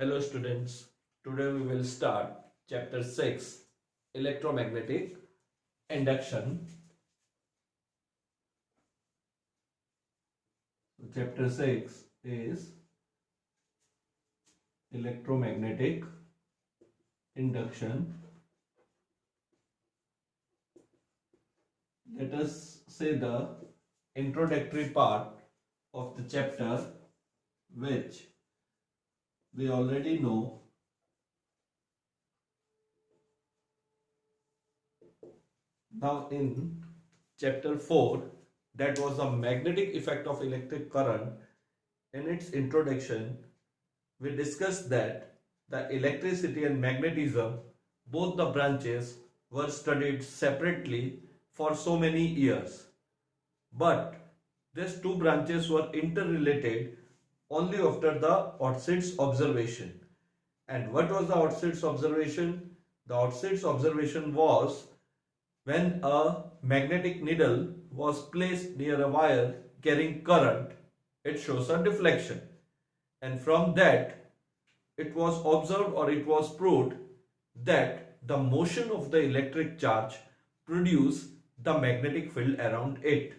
Hello students, today we will start chapter 6 electromagnetic induction. So chapter 6 is electromagnetic induction. Let us say the introductory part of the chapter, which we already know. Now in chapter 4, that was the magnetic effect of electric current. In its introduction, we discussed that the electricity and magnetism, both the branches, were studied separately for so many years. But these two branches were interrelated only after the Orsted's observation. And what was the Orsted's observation? The Orsted's observation was when a magnetic needle was placed near a wire carrying current, it shows a deflection. And from that, it was observed or it was proved that the motion of the electric charge produce the magnetic field around it.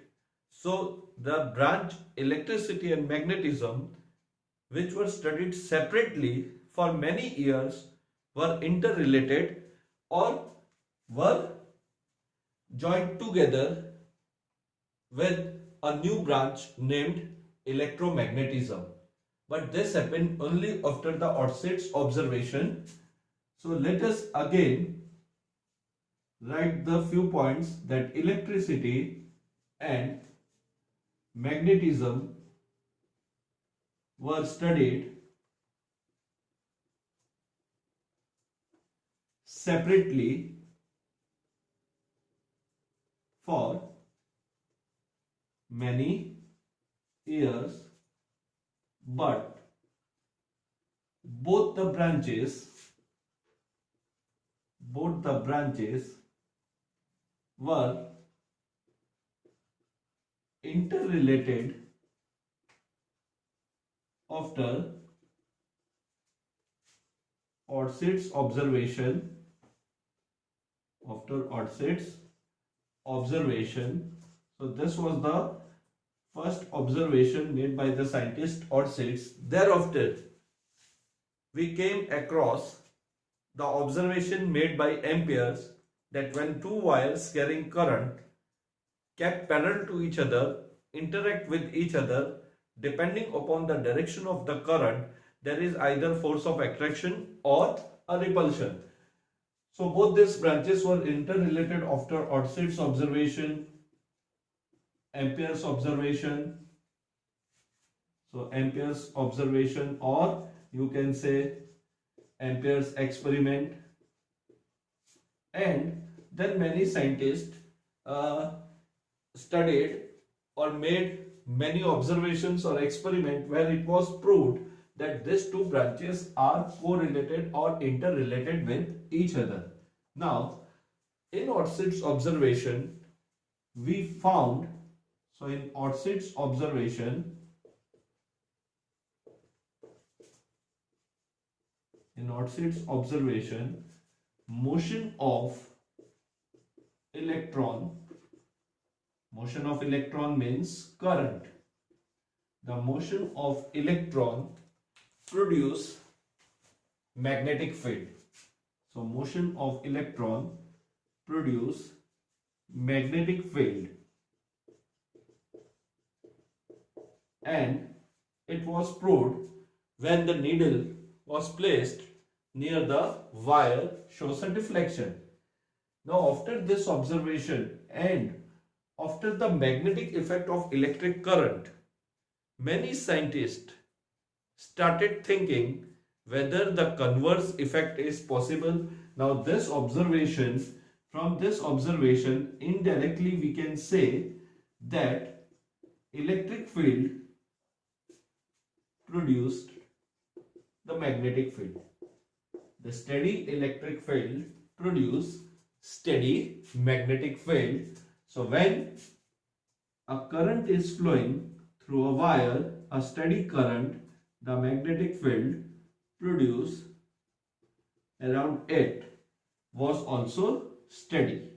So the branch electricity and magnetism, which were studied separately for many years, were interrelated or were joined together with a new branch named electromagnetism. But this happened only after the Orsted's observation. So let us again write the few points that electricity and magnetism were studied separately for many years, but both the branches were interrelated after Orsted's observation. So this was the first observation made by the scientist Orsted's. Thereafter, we came across the observation made by Ampere's that when two wires carrying current kept parallel to each other interact with each other, depending upon the direction of the current, there is either force of attraction or a repulsion. So both these branches were interrelated after Orsted's observation, Ampere's observation. So Ampere's observation, or you can say Ampere's experiment. And then many scientists studied or made many observations or experiment where it was proved that these two branches are correlated or interrelated with each other. Now, in Orsted's observation, we found, so in Orsted's observation, motion of electron means current. The motion of electron produce magnetic field. So motion of electron produce magnetic field, and it was proved when the needle was placed near the wire shows a deflection. Now after this observation and after the magnetic effect of electric current, many scientists started thinking whether the converse effect is possible. Now from this observation, indirectly we can say that electric field produced the magnetic field. The steady electric field produce steady magnetic field. So when a current is flowing through a wire, a steady current, the magnetic field produce around it was also steady.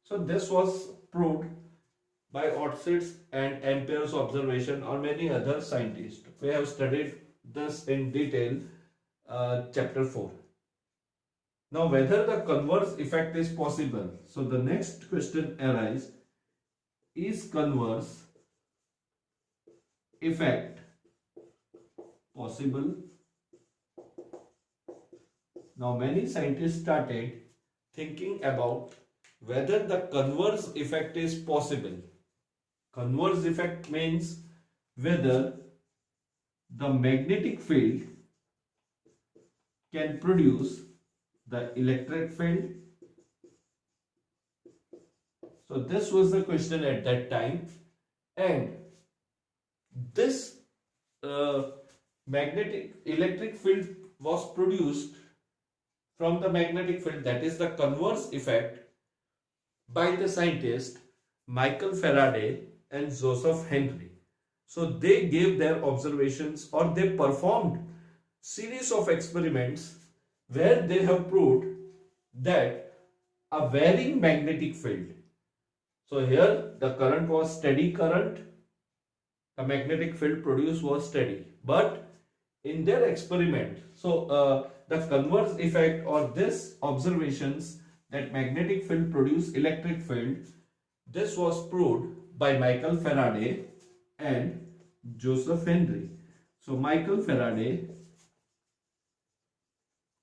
So this was proved by Ortiz and Ampere's observation or many other scientists. We have studied this in detail, chapter 4. Now whether the converse effect is possible. So the next question arises, is converse effect possible? Now many scientists started thinking about whether the converse effect is possible. Converse effect means whether the magnetic field can produce the electric field. So this was the question at that time, and this magnetic electric field was produced from the magnetic field, that is the converse effect, by the scientist Michael Faraday and Joseph Henry. So they gave their observations or they performed series of experiments where they have proved that a varying magnetic field. So here the current was steady current, the magnetic field produced was steady, but in their experiment, so the converse effect or this observations that magnetic field produce electric field, this was proved by Michael Faraday and Joseph Henry. So Michael Faraday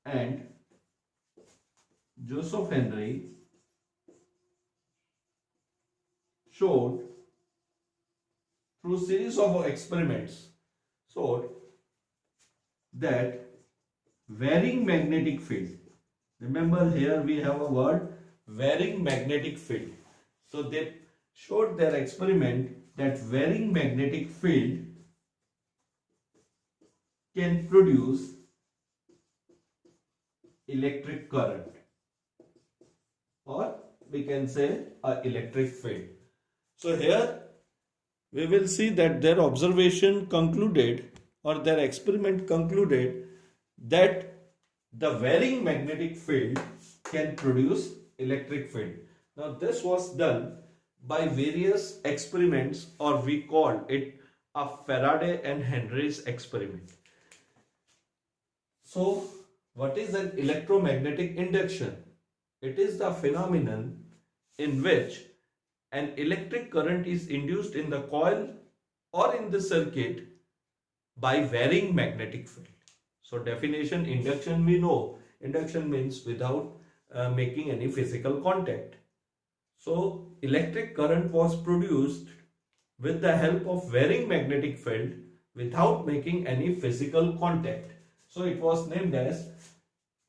and Joseph Henry showed through series of experiments showed that varying magnetic field, remember here we have a word varying magnetic field. So they showed their experiment that varying magnetic field can produce electric current, or we can say a electric field. So here we will see that their observation concluded or their experiment concluded that the varying magnetic field can produce electric field. Now this was done by various experiments, or we call it a Faraday and Henry's experiment. So what is an electromagnetic induction? It is the phenomenon in which an electric current is induced in the coil or in the circuit by varying magnetic field. So definition, induction we know. Induction means without making any physical contact. So electric current was produced with the help of varying magnetic field without making any physical contact. So it was named as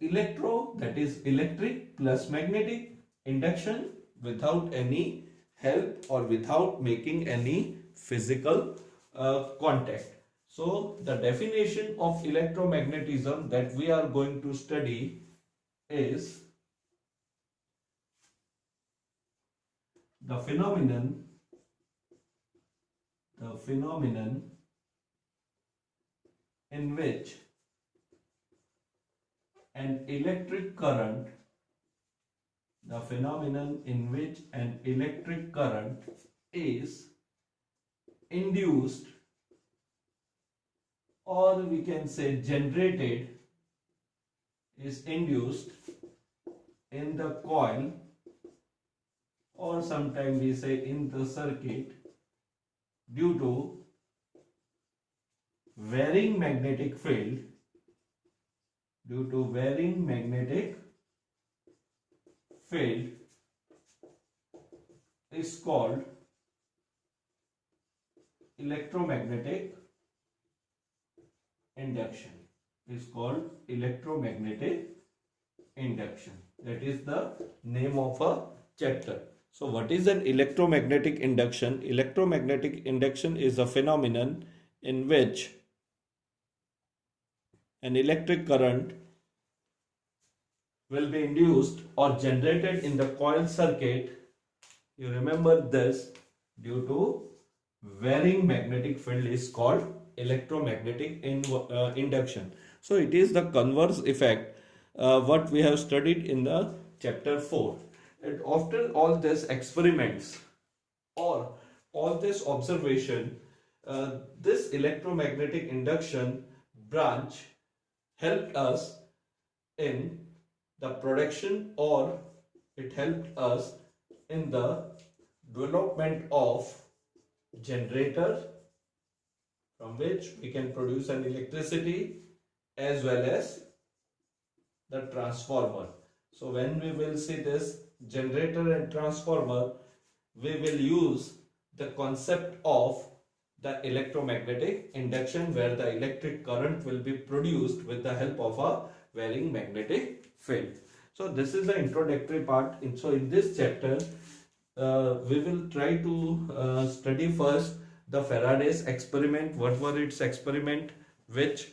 electro, that is electric plus magnetic induction without any help or without making any physical contact. So the definition of electromagnetism that we are going to study is the phenomenon in which an electric current is induced, or we can say generated, is induced in the coil, or sometimes we say in the circuit, due to varying magnetic field, is called electromagnetic induction. That is the name of a chapter. So what is an electromagnetic induction? Electromagnetic induction is a phenomenon in which an electric current will be induced or generated in the coil circuit. You remember this, due to varying magnetic field is called electromagnetic induction. So it is the converse effect what we have studied in the chapter 4. And after all these experiments or all this observation, this electromagnetic induction branch helped us in the production, or it helped us in the development of generator from which we can produce an electricity, as well as the transformer. So when we will see this generator and transformer, we will use the concept of the electromagnetic induction, where the electric current will be produced with the help of a varying magnetic field. So this is the introductory part. So in this chapter, we will try to study first the Faraday's experiment. What were its experiment which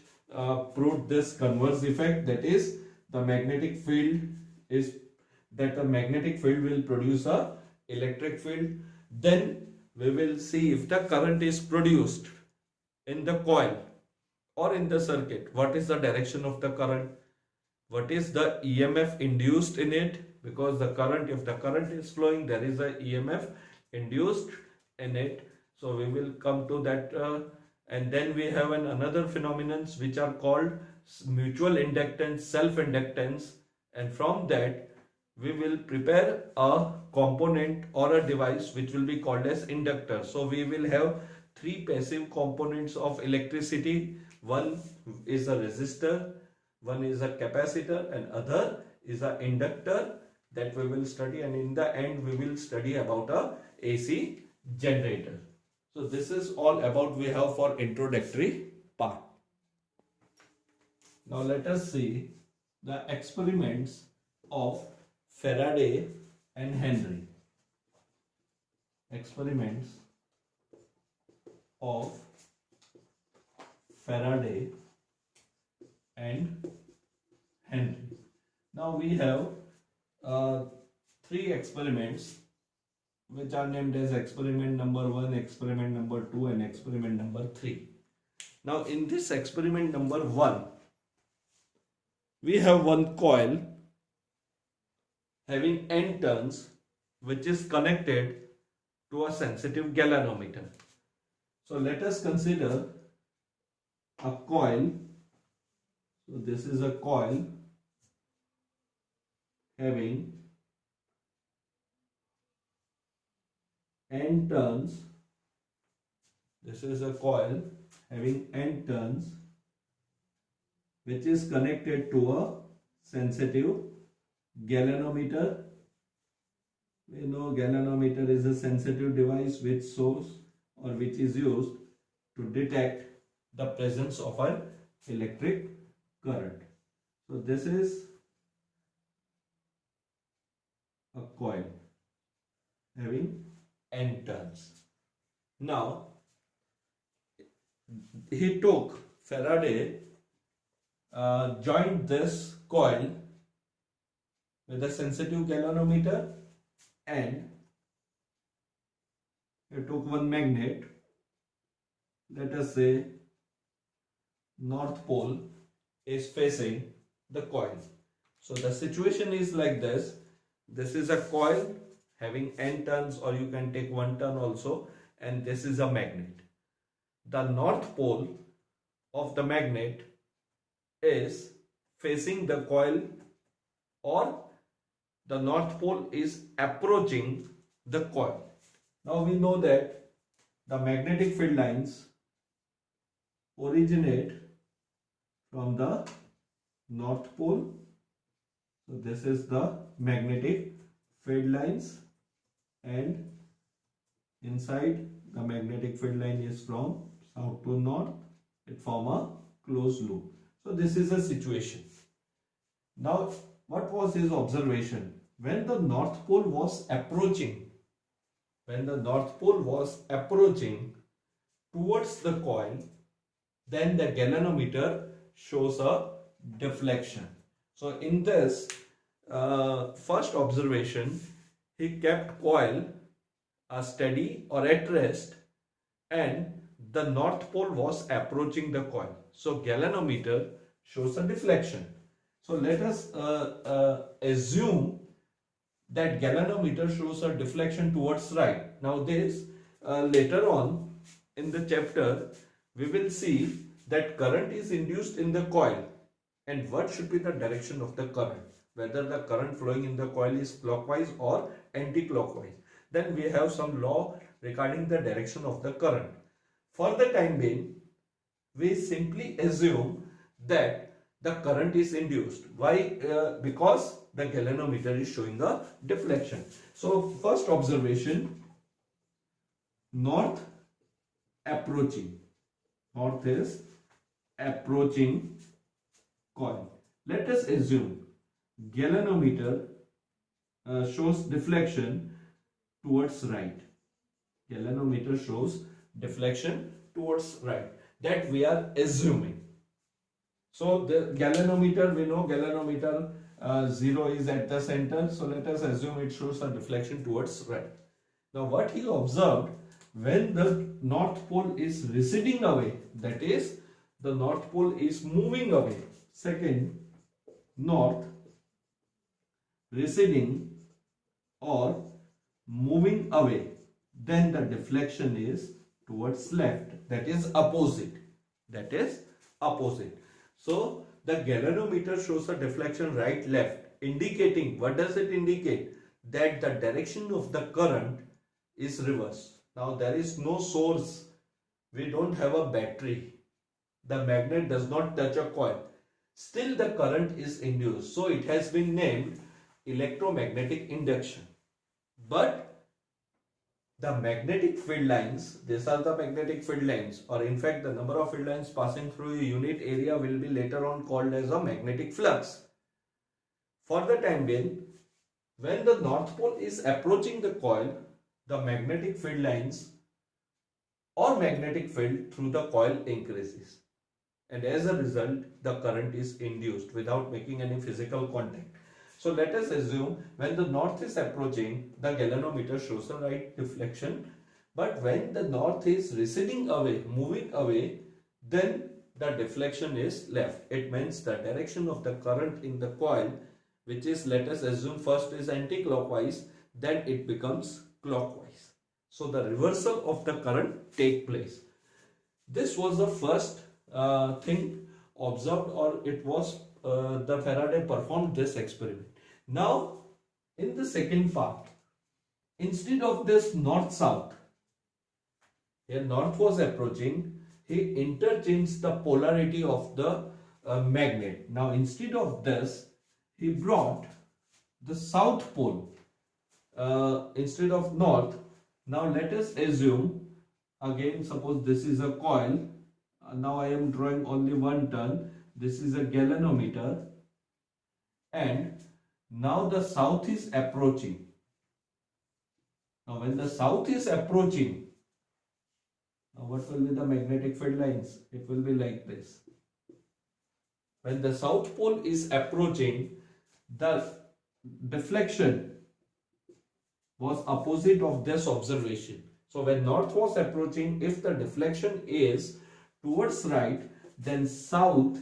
proved this converse effect, that is the magnetic field will produce a electric field. Then we will see if the current is produced in the coil or in the circuit, what is the direction of the current, what is the EMF induced in it, because the current, if the current is flowing, there is a EMF induced in it. So we will come to that, and then we have another phenomenons which are called mutual inductance, self-inductance, and from that we will prepare a component or a device which will be called as inductor. So we will have three passive components of electricity. One is a resistor, one is a capacitor, and other is an inductor, that we will study, and in the end we will study about a AC generator. So this is all about we have for introductory part. Now let us see the experiments of Faraday and Henry. Experiments of Faraday and Henry. Now we have three experiments which are named as experiment number 1, experiment number 2, and experiment number 3. Now in this experiment number 1, we have one coil having N turns which is connected to a sensitive galvanometer. So let us consider a coil. So this is a coil having N turns. This is a coil having N turns which is connected to a sensitive galvanometer. We know galvanometer is a sensitive device which shows or which is used to detect the presence of an electric current. So this is a coil having N turns. Now Faraday joined this coil with a sensitive galvanometer, and he took one magnet, let us say North Pole is facing the coil. So the situation is like this. This is a coil having N turns, or you can take 1 turn also, and this is a magnet. The North Pole of the magnet is facing the coil, or the North Pole is approaching the coil. Now we know that the magnetic field lines originate from the North Pole. So this is the magnetic field lines, and inside the magnetic field line is from south to north. It form a closed loop. So this is a situation. Now what was his observation? When the North Pole was approaching, towards the coil, then the galvanometer shows a deflection. So in this first observation, he kept coil steady or at rest, and the North Pole was approaching the coil. So galvanometer shows a deflection. So let us assume that galvanometer shows a deflection towards right. Now this later on in the chapter we will see that current is induced in the coil, and what should be the direction of the current, whether the current flowing in the coil is clockwise or anti-clockwise. Then we have some law regarding the direction of the current. For the time being, we simply assume that the current is induced. Why? Because the galvanometer is showing a deflection. So first observation, north approaching. North is approaching coil. Let us assume galvanometer shows deflection towards right. Galvanometer shows deflection towards right. That we are assuming. So the galvanometer, we know galvanometer 0 is at the center. So let us assume it shows a deflection towards right. Now what he observed, when the north pole is receding away, that is the north pole is moving away. Second, north receding or moving away, then the deflection is towards left, that is opposite. That is opposite. So the galvanometer shows a deflection right left, indicating, what does it indicate? That the direction of the current is reverse. Now there is no source, we don't have a battery, the magnet does not touch a coil, still the current is induced. So it has been named electromagnetic induction. But the magnetic field lines, these are the magnetic field lines, or in fact the number of field lines passing through a unit area will be later on called as a magnetic flux. For the time being, when the north pole is approaching the coil, the magnetic field lines or magnetic field through the coil increases, and as a result the current is induced without making any physical contact. So let us assume when the north is approaching, the galvanometer shows a right deflection, but when the north is receding away, moving away, then the deflection is left. It means the direction of the current in the coil, which is, let us assume first is anti-clockwise, then it becomes clockwise. So the reversal of the current take place. This was the first thing observed, or it was the Faraday performed this experiment. Now in the second part, instead of this north-south, here north was approaching, he interchanged the polarity of the magnet. Now instead of this, he brought the south pole instead of north. Now let us assume, again suppose this is a coil, now I am drawing only one turn, this is a galvanometer, and now the south is approaching. Now when the south is approaching, now what will be the magnetic field lines? It will be like this. When the south pole is approaching, the deflection was opposite of this observation. So when north was approaching, if the deflection is towards right, then south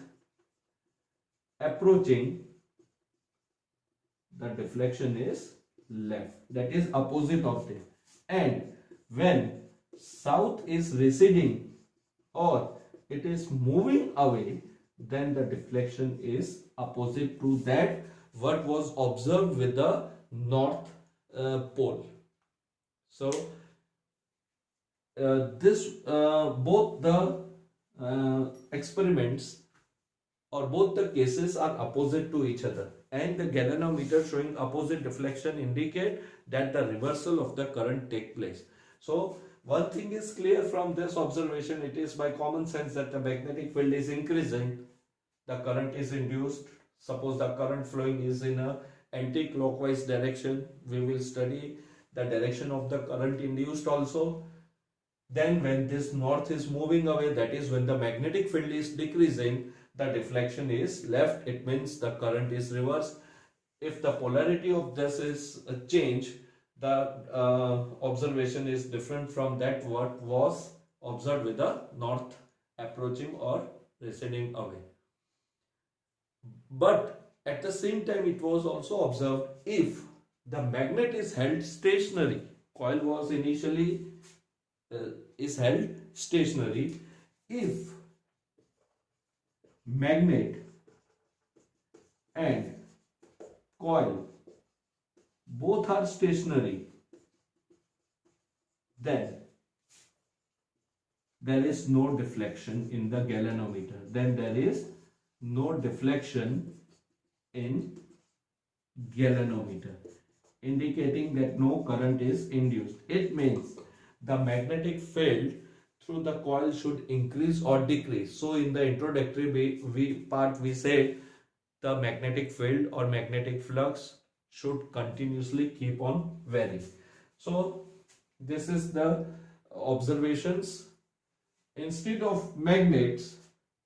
approaching, the deflection is left, that is opposite of this. And when south is receding or it is moving away, then the deflection is opposite to that what was observed with the north pole. So both the experiments or both the cases are opposite to each other, and the galvanometer showing opposite deflection indicate that the reversal of the current take place. So one thing is clear from this observation, it is by common sense that the magnetic field is increasing, the current is induced. Suppose the current flowing is in a anti-clockwise direction, we will study the direction of the current induced also. Then when this north is moving away, that is when the magnetic field is decreasing, the deflection is left, it means the current is reversed. If the polarity of this is a change, the observation is different from that what was observed with the north approaching or receding away. But at the same time, it was also observed if the magnet is held stationary, coil was initially is held stationary. If magnet and coil both are stationary, then there is no deflection in the galvanometer. Then there is no deflection in galvanometer, indicating that no current is induced. It means the magnetic field through the coil should increase or decrease. So in the introductory part we said the magnetic field or magnetic flux should continuously keep on varying. So this is the observations. Instead of magnets,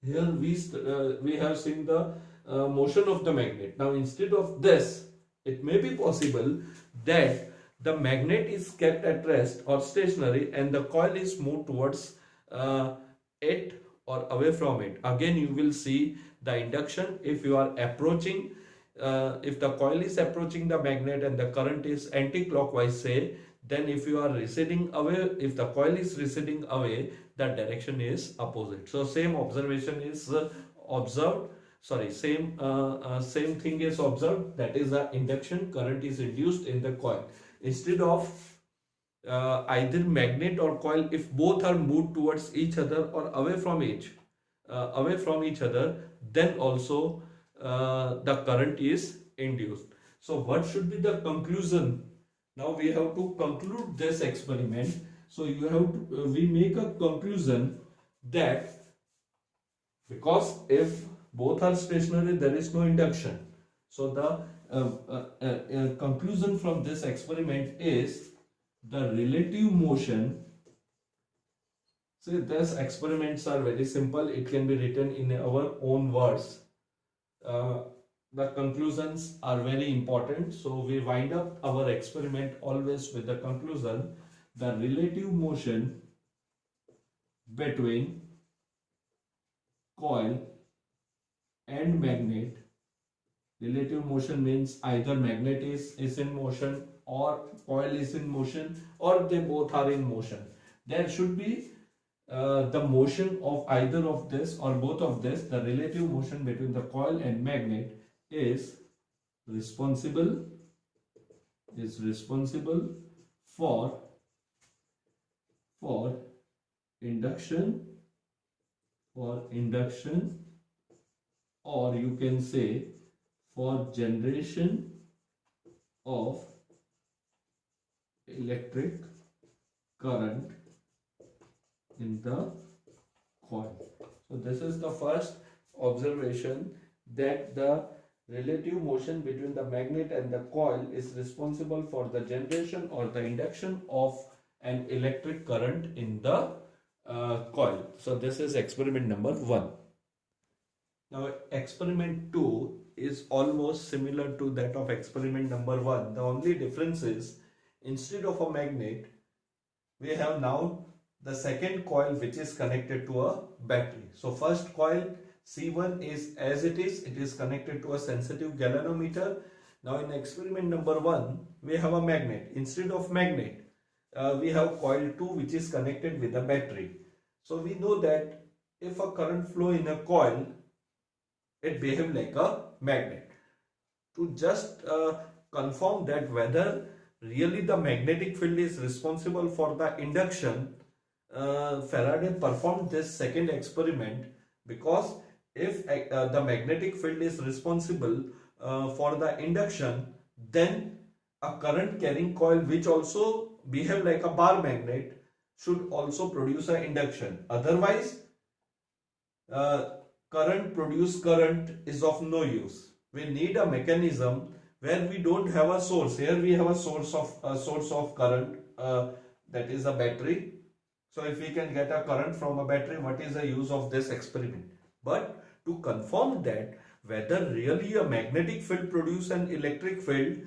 here we have seen the motion of the magnet. Now instead of this, it may be possible that the magnet is kept at rest or stationary and the coil is moved towards it or away from it. Again, you will see the induction. If you are approaching, if the coil is approaching the magnet and the current is anti-clockwise, say, then if you are receding away, if the coil is receding away, the direction is opposite. So same observation is observed. Sorry, same thing is observed. That is the induction current is induced in the coil. Instead of either magnet or coil, if both are moved towards each other or away from each other, then also the current is induced. So what should be the conclusion? Now we have to conclude this experiment. So you have to, we make a conclusion that because if both are stationary, there is no induction. So the conclusion from this experiment is the relative motion. See, these experiments are very simple. It can be written in our own words. The conclusions are very important. So we wind up our experiment always with the conclusion: the relative motion between coil and magnet. Relative motion means either magnet is in motion or coil is in motion, or they both are in motion. There should be the motion of either of this or both of this. The relative motion between the coil and magnet is responsible for induction, or you can say for generation of electric current in the coil. So this is the first observation, that the relative motion between the magnet and the coil is responsible for the generation or the induction of an electric current in the coil. So this is experiment number 1. Now experiment 2 is almost similar to that of experiment number 1. The only difference is, instead of a magnet, we have now the second coil which is connected to a battery. So first coil C1 is as it is connected to a sensitive galvanometer. Now in experiment number 1, we have a magnet. Instead of magnet, we have coil 2 which is connected with a battery. So we know that if a current flow in a coil, it behaves like a magnet. To just confirm that whether really the magnetic field is responsible for the induction, Faraday performed this second experiment, because if the magnetic field is responsible for the induction, then a current carrying coil which also behave like a bar magnet should also produce an induction. Otherwise, produced current is of no use. We need a mechanism where we don't have a source. Here we have a source of current, that is a battery. So if we can get a current from a battery, what is the use of this experiment? But to confirm that whether really a magnetic field produces an electric field,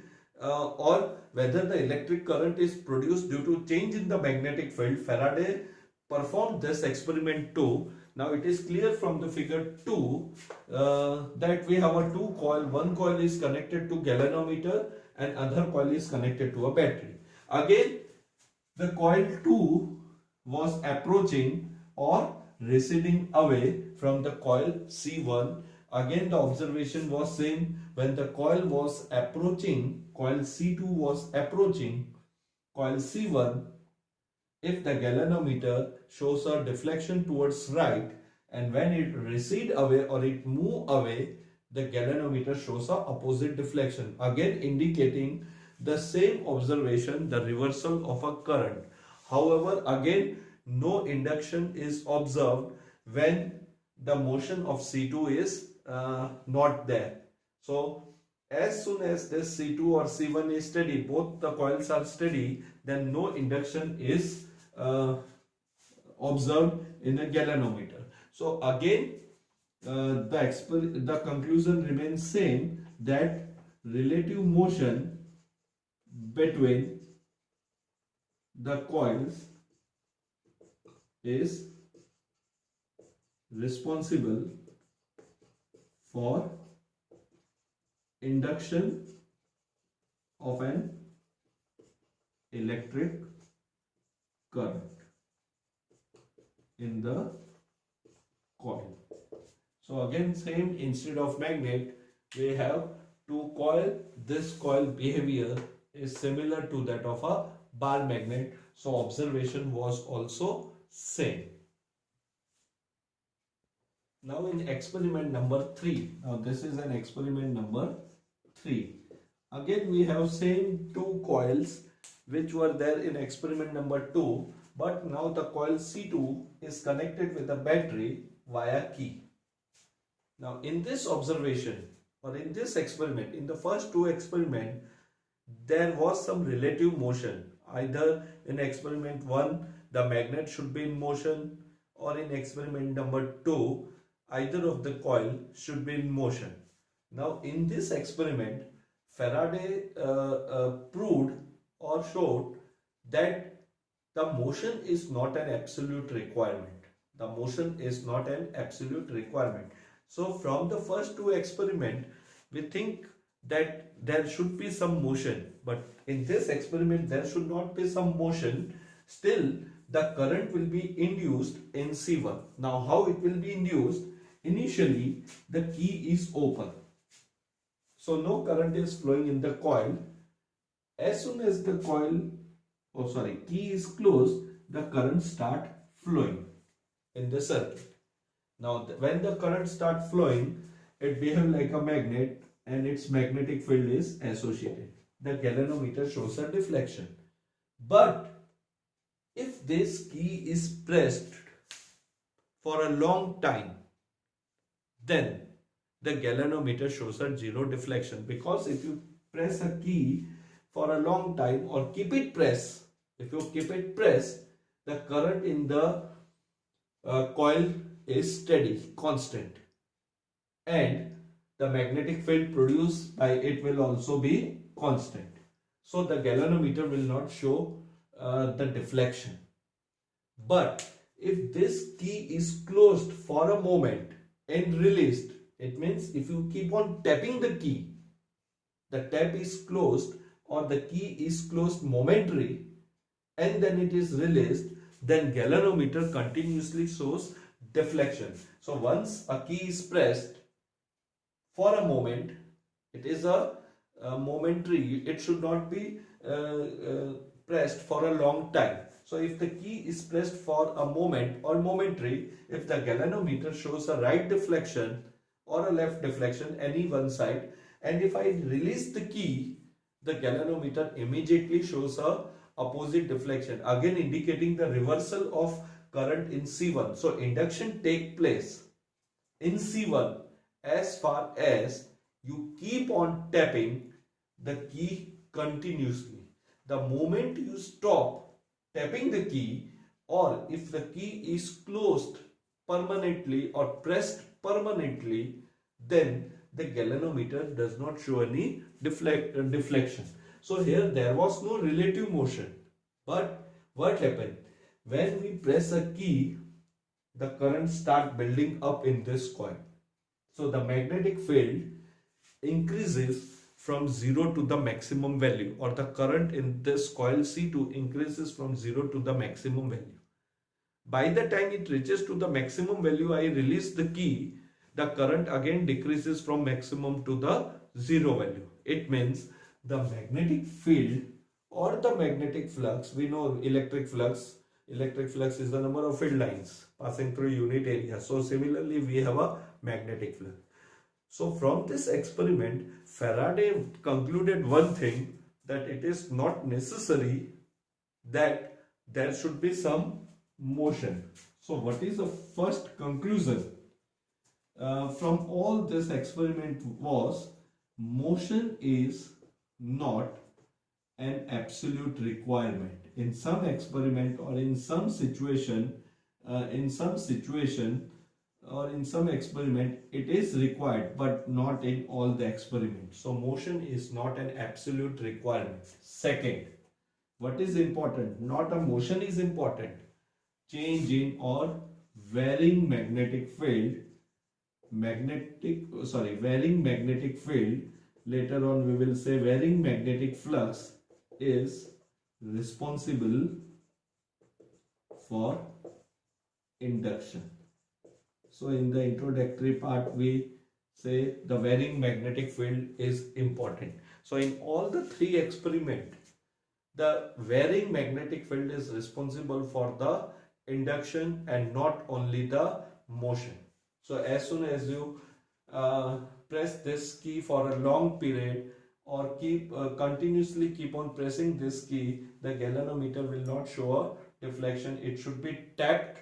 or whether the electric current is produced due to change in the magnetic field, Faraday performed this experiment too. Now it is clear from the figure 2 that we have a two coil. One coil is connected to galvanometer and other coil is connected to a battery. Again, the coil 2 was approaching or receding away from the coil C1. Again, the observation was same. When the coil was approaching, coil C2 was approaching coil C1, if the galvanometer shows a deflection towards right, and when it recede away or it move away, the galvanometer shows a opposite deflection, again indicating the same observation, the reversal of a current. However, again, no induction is observed when the motion of C2 is not there. So as soon as this C2 or C1 is steady, both the coils are steady, then no induction is observed in a galvanometer. So again, the conclusion remains same, that relative motion between the coils is responsible for induction of an electric current in the coil. So again, same, instead of magnet we have two coil. This coil behavior is similar to that of a bar magnet, so observation was also same. Now in experiment number 3, now this is an experiment number 3. Again we have same two coils which were there in experiment number 2, but now the coil C2 is connected with a battery via key. Now in this observation or in this experiment, in the first two experiment, there was some relative motion. Either in experiment 1 the magnet should be in motion, or in experiment number 2 either of the coil should be in motion. Now in this experiment, Faraday proved or showed that the motion is not an absolute requirement. The motion is not an absolute requirement. So from the first two experiments, we think that there should be some motion, but in this experiment there should not be some motion. Still the current will be induced in C1. Now how it will be induced? Initially the key is open, so no current is flowing in the coil. As soon as the key is closed, the current start flowing in the circuit. Now when the current start flowing, it behaves like a magnet and its magnetic field is associated. The galvanometer shows a deflection. But if this key is pressed for a long time, then the galvanometer shows a zero deflection, because if you press a key for a long time or keep it pressed, if you keep it pressed, the current in the coil is steady, constant, and the magnetic field produced by it will also be constant. So the galvanometer will not show the deflection. But if this key is closed for a moment and released, it means if you keep on tapping the key, the tap is closed or the key is closed momentary and then it is released, then galvanometer continuously shows deflection. So once a key is pressed for a moment, it is a momentary, it should not be pressed for a long time. So if the key is pressed for a moment or momentary, if the galvanometer shows a right deflection or a left deflection, any one side, and if I release the key, the galvanometer immediately shows a opposite deflection, again indicating the reversal of current in C1. So induction take place in C1 as far as you keep on tapping the key continuously. The moment you stop tapping the key, or if the key is closed permanently or pressed permanently, then the galvanometer does not show any deflection. So here there was no relative motion. But what happened? When we press a key the current start building up in this coil. So the magnetic field increases from 0 to the maximum value, or the current in this coil C2 increases from 0 to the maximum value. By the time it reaches to the maximum value, I release the key, the current again decreases from maximum to the 0 value. It means the magnetic field or the magnetic flux, we know electric flux is the number of field lines passing through unit area. So similarly we have a magnetic flux. So from this experiment, Faraday concluded one thing, that it is not necessary that there should be some motion. So what is the first conclusion from all this experiment was, motion is not an absolute requirement. In some experiment or in some situation, or in some experiment it is required, but not in all the experiments. So motion is not an absolute requirement. Second, what is important? Not a motion is important. Change in or varying magnetic field, varying magnetic field, later on we will say varying magnetic flux, is responsible for induction. So in the introductory part we say the varying magnetic field is important. So in all the three experiments, the varying magnetic field is responsible for the induction and not only the motion. So as soon as you press this key for a long period, or continuously keep on pressing this key, the galvanometer will not show a deflection. It should be tapped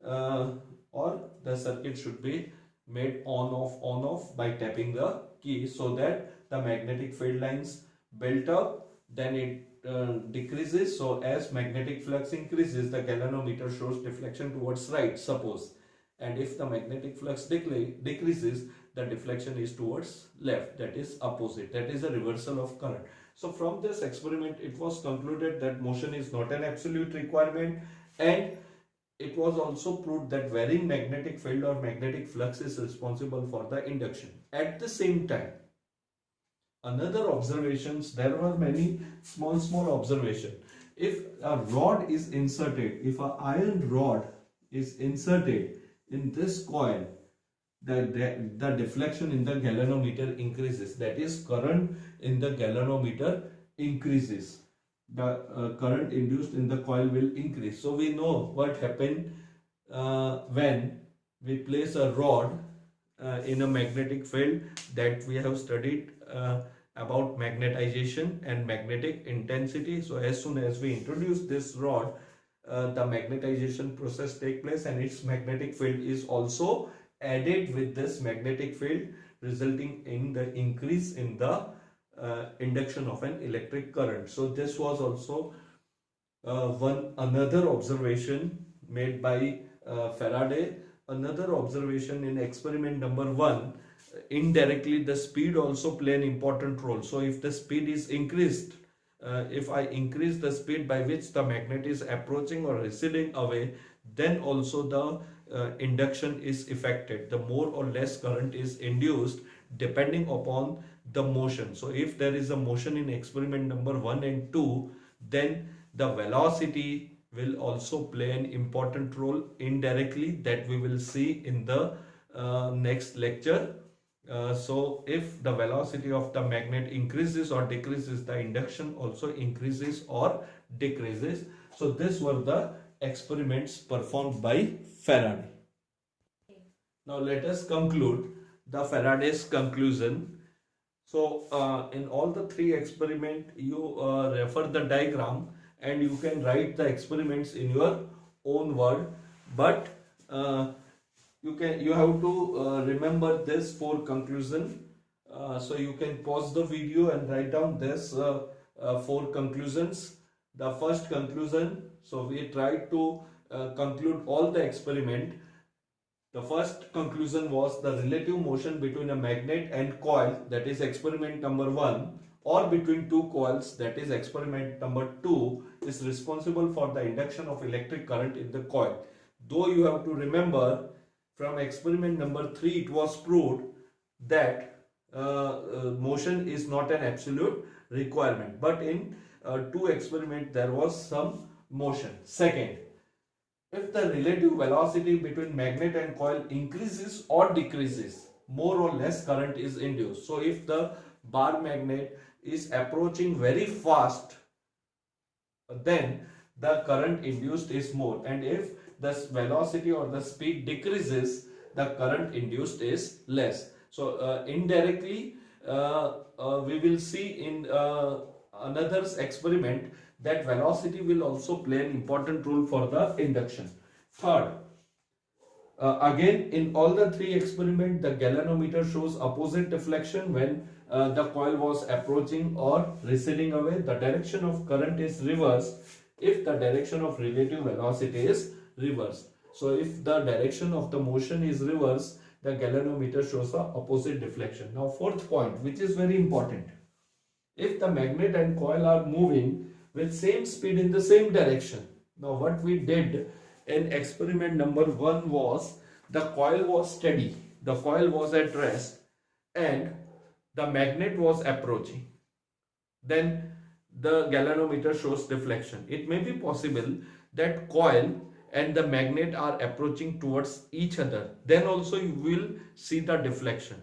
or the circuit should be made on off by tapping the key, so that the magnetic field lines built up, then it decreases. So as magnetic flux increases, the galvanometer shows deflection towards right, suppose, and if the magnetic flux decreases, the deflection is towards left, that is opposite, that is a reversal of current. So from this experiment it was concluded that motion is not an absolute requirement, and it was also proved that varying magnetic field or magnetic flux is responsible for the induction. At the same time, another observations, there were many small observations. If a rod is inserted, if an iron rod is inserted in this coil, the deflection in the galvanometer increases, that is current in the galvanometer increases, the current induced in the coil will increase. So we know what happened when we place a rod in a magnetic field, that we have studied about magnetization and magnetic intensity. So as soon as we introduce this rod, the magnetization process take place and its magnetic field is also added with this magnetic field, resulting in the increase in the induction of an electric current. So this was also another observation made by Faraday. Another observation in experiment number 1, indirectly the speed also play an important role. So if the speed is increased, if I increase the speed by which the magnet is approaching or receding away, then also the induction is affected. The more or less current is induced depending upon the motion. So if there is a motion in experiment number 1 and 2, then the velocity will also play an important role indirectly, that we will see in the next lecture. So if the velocity of the magnet increases or decreases, the induction also increases or decreases. So these were the experiments performed by Faraday. Now let us conclude the Faraday's conclusion. So in all the three experiments, you refer the diagram and you can write the experiments in your own word, but you have to remember this for conclusion. So you can pause the video and write down this 4 conclusions. The first conclusion, so we tried to conclude all the experiment. The first conclusion was the relative motion between a magnet and coil, that is experiment number 1, or between two coils, that is experiment number 2, is responsible for the induction of electric current in the coil. though you have to remember from experiment number 3 it was proved that motion is not an absolute requirement, but in 2 experiment there was some motion. Second, if the relative velocity between magnet and coil increases or decreases, more or less current is induced. So if the bar magnet is approaching very fast, then the current induced is more, and if the velocity or the speed decreases, the current induced is less. So indirectly we will see in another experiment that velocity will also play an important role for the induction. Third, again in all the 3 experiments, the galvanometer shows opposite deflection when the coil was approaching or receding away. The direction of current is reversed if the direction of relative velocity is reversed. So if the direction of the motion is reversed, the galvanometer shows the opposite deflection. Now fourth point, which is very important. If the magnet and coil are moving with same speed in the same direction. Now what we did in experiment number 1 was, the coil was steady, the coil was at rest, and the magnet was approaching. Then the galvanometer shows deflection. It may be possible that coil and the magnet are approaching towards each other, then also you will see the deflection.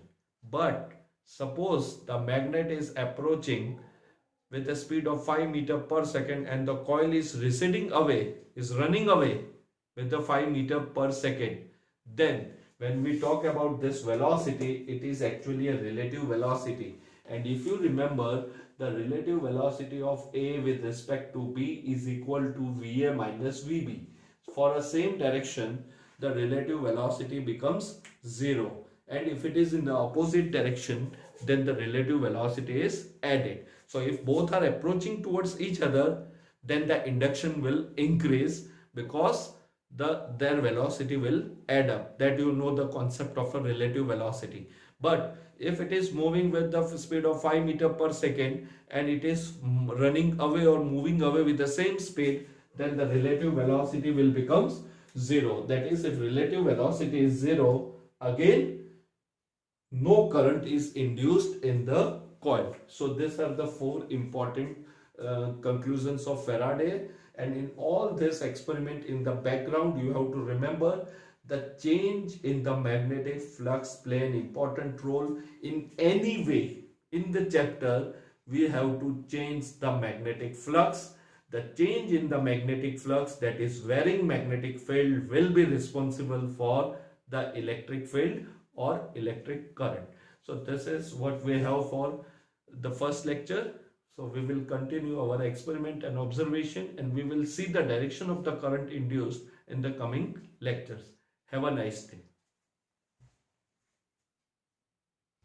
But suppose the magnet is approaching with a speed of 5 meter per second and the coil is receding away, is running away with the 5 meter per second, then when we talk about this velocity, it is actually a relative velocity. And if you remember, the relative velocity of A with respect to B is equal to VA minus VB. For a same direction, the relative velocity becomes 0. And if it is in the opposite direction, then the relative velocity is added. So if both are approaching towards each other, then the induction will increase because their velocity will add up. That you know the concept of a relative velocity. But if it is moving with the speed of 5 meter per second and it is running away or moving away with the same speed, then the relative velocity will become 0. That is, if relative velocity is 0, again no current is induced in the coil. So these are the 4 important conclusions of Faraday. And in all this experiment, in the background you have to remember the change in the magnetic flux play an important role. In any way in the chapter we have to change the magnetic flux. The change in the magnetic flux, that is varying magnetic field, will be responsible for the electric field or electric current. So this is what we have for the first lecture. So we will continue our experiment and observation, and we will see the direction of the current induced in the coming lectures. Have a nice day.